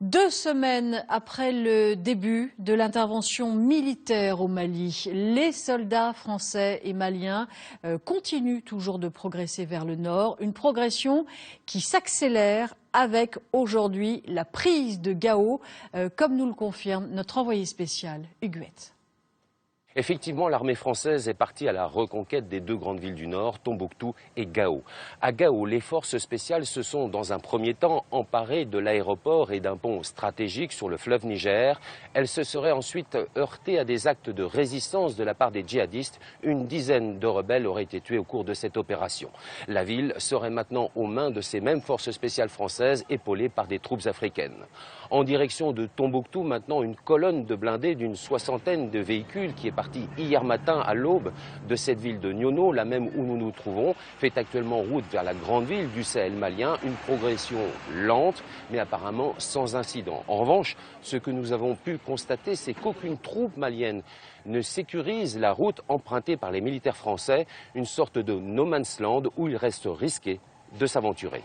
2 semaines après le début de l'intervention militaire au Mali, les soldats français et maliens continuent toujours de progresser vers le nord. Une progression qui s'accélère avec aujourd'hui la prise de Gao, comme nous le confirme notre envoyé spécial, Huguette. Effectivement, l'armée française est partie à la reconquête des 2 grandes villes du Nord, Tombouctou et Gao. À Gao, les forces spéciales se sont dans un premier temps emparées de l'aéroport et d'un pont stratégique sur le fleuve Niger. Elles se seraient ensuite heurtées à des actes de résistance de la part des djihadistes. Une dizaine de rebelles auraient été tués au cours de cette opération. La ville serait maintenant aux mains de ces mêmes forces spéciales françaises épaulées par des troupes africaines. En direction de Tombouctou, maintenant, une colonne de blindés d'une 60aine de véhicules qui est parti hier matin à l'aube de cette ville de Niono, la même où nous nous trouvons, fait actuellement route vers la grande ville du Sahel malien. Une progression lente, mais apparemment sans incident. En revanche, ce que nous avons pu constater, c'est qu'aucune troupe malienne ne sécurise la route empruntée par les militaires français, une sorte de no man's land où il reste risqué de s'aventurer.